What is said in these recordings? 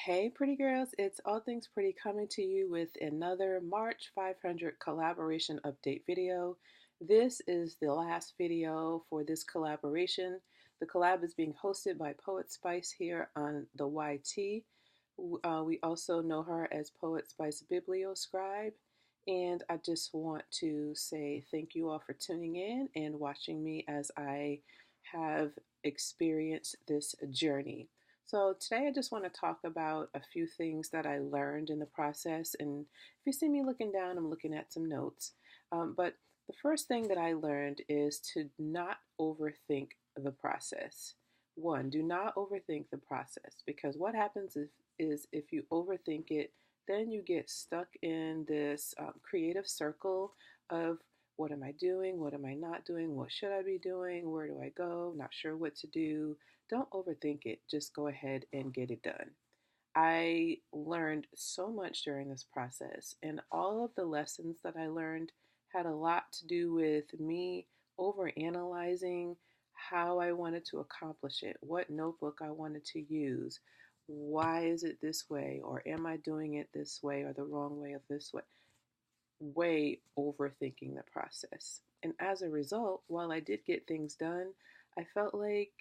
Hey, pretty girls, it's Allthingspriti coming to you with another March 500 collaboration update video. This is the last video for this collaboration. The collab is being hosted by Poetspice here on the YT. We also know her as Poetspice Biblioscribe. And I just want to say thank you all for tuning in and watching me as I have experienced this journey. So today I just want to talk about a few things that I learned in the process. And if you see me looking down, I'm looking at some notes. But the first thing that I learned is to not overthink the process. One, do not overthink the process, because what happens is if you overthink it, then you get stuck in this creative circle of what am I doing? What am I not doing? What should I be doing? Where do I go? Not sure what to do. Don't overthink it. Just go ahead and get it done. I learned so much during this process, and all of the lessons that I learned had a lot to do with me overanalyzing how I wanted to accomplish it, what notebook I wanted to use, why is it this way, or am I doing it this way or the wrong way of this way, way overthinking the process. And as a result, while I did get things done, I felt like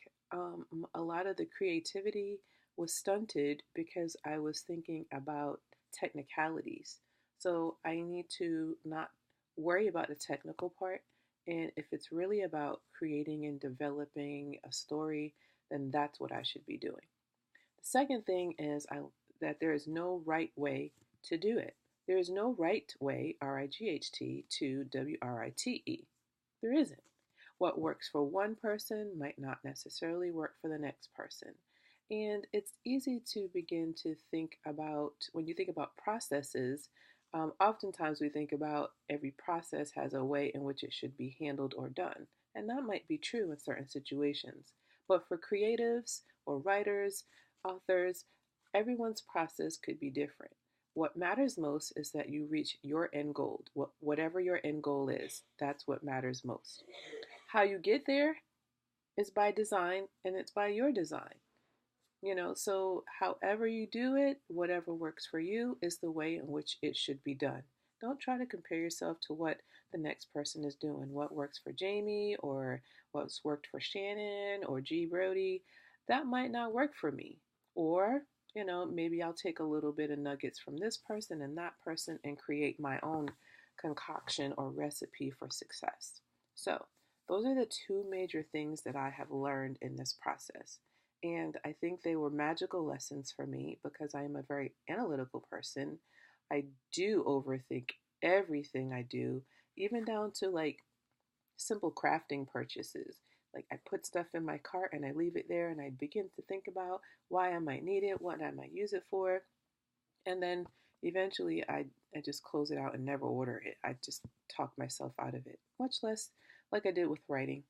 a lot of the creativity was stunted because I was thinking about technicalities. So I need to not worry about the technical part. And if it's really about creating and developing a story, then that's what I should be doing. The second thing is that there is no right way to do it. There is no right way, RIGHT, to WRITE. There isn't. What works for one person might not necessarily work for the next person. And it's easy to begin to think about, when you think about processes, oftentimes we think about every process has a way in which it should be handled or done. And that might be true in certain situations. But for creatives or writers, authors, everyone's process could be different. What matters most is that you reach your end goal. Whatever your end goal is, that's what matters most. How you get there is by design, and it's by your design. So however you do it, whatever works for you is the way in which it should be done. Don't try to compare yourself to what the next person is doing. What works for Jamie or what's worked for Shannon or GBroady, that might not work for me. Or, maybe I'll take a little bit of nuggets from this person and that person and create my own concoction or recipe for success. So, those are the two major things that I have learned in this process. And I think they were magical lessons for me because I am a very analytical person. I do overthink everything I do, even down to like simple crafting purchases. Like I put stuff in my cart and I leave it there and I begin to think about why I might need it, what I might use it for. And then eventually I just close it out and never order it. I just talk myself out of it, much less like I did with writing.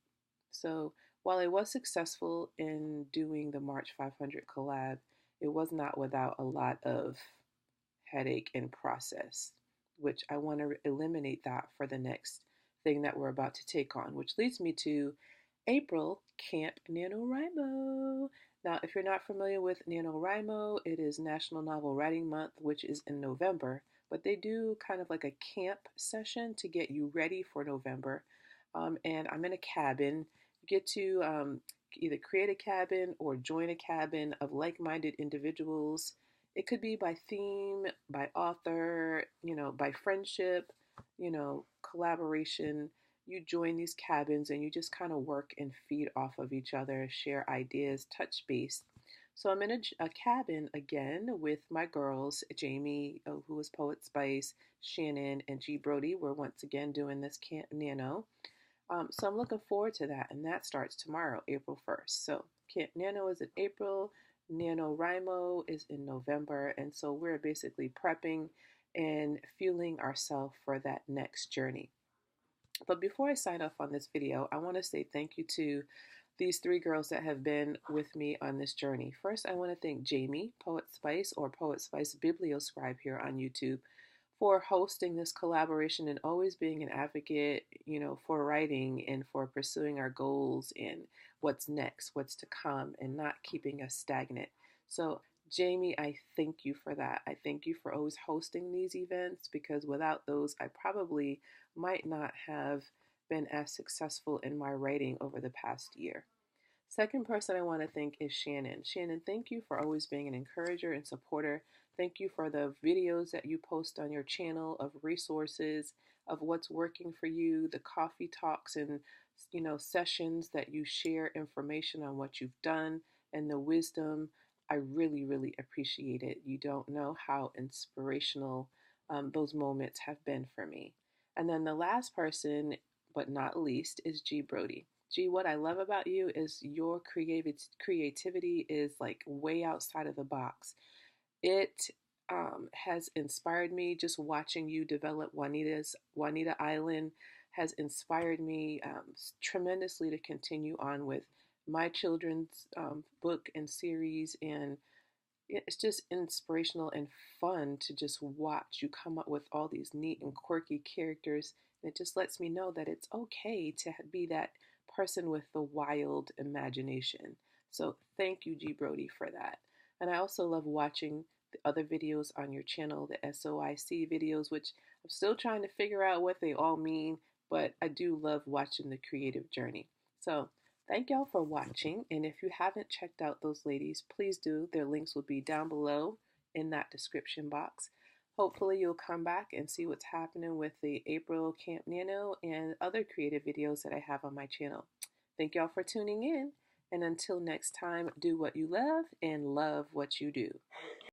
So while I was successful in doing the March 500 collab, it was not without a lot of headache and process, which I want to eliminate that for the next thing that we're about to take on, which leads me to April Camp NaNoWriMo. Now, if you're not familiar with NaNoWriMo, it is National Novel Writing Month, which is in November, but they do kind of like a camp session to get you ready for November. And I'm in a cabin. You get to either create a cabin or join a cabin of like-minded individuals. It could be by theme, by author, by friendship, collaboration. You join these cabins and you just kind of work and feed off of each other, share ideas, touch base. So I'm in a cabin again with my girls, Jamie, who is Poetspice, Shannon, and GBroady. We're once again doing this Camp Nano. So I'm looking forward to that, and that starts tomorrow, April 1st. So Camp Nano is in April, NaNoWriMo is in November, and so we're basically prepping and fueling ourselves for that next journey. But before I sign off on this video, I want to say thank you to these three girls that have been with me on this journey. First, I want to thank Jamie, Poetspice or Poetspice Biblioscribe here on YouTube, for hosting this collaboration and always being an advocate, for writing and for pursuing our goals and what's next, what's to come, and not keeping us stagnant. So Jamie, I thank you for that. I thank you for always hosting these events because without those, I probably might not have been as successful in my writing over the past year. Second person I want to thank is Shannon. Shannon, thank you for always being an encourager and supporter. Thank you for the videos that you post on your channel of resources, of what's working for you, the coffee talks and sessions that you share information on what you've done and the wisdom. I really, really appreciate it. You don't know how inspirational those moments have been for me. And then the last person, but not least, is GBroady. Gee, what I love about you is your creativity is like way outside of the box. It has inspired me just watching you develop Juanita Island has inspired me tremendously to continue on with my children's book and series, and it's just inspirational and fun to just watch you come up with all these neat and quirky characters. And it just lets me know that it's okay to be that person with the wild imagination. So thank you, GBroady, for that. And I also love watching the other videos on your channel, the SOIC videos, which I'm still trying to figure out what they all mean, but I do love watching the creative journey. So thank y'all for watching, and if you haven't checked out those ladies, please do. Their links will be down below in that description box. Hopefully you'll come back and see what's happening with the April Camp Nano and other creative videos that I have on my channel. Thank y'all for tuning in, and until next time, do what you love and love what you do.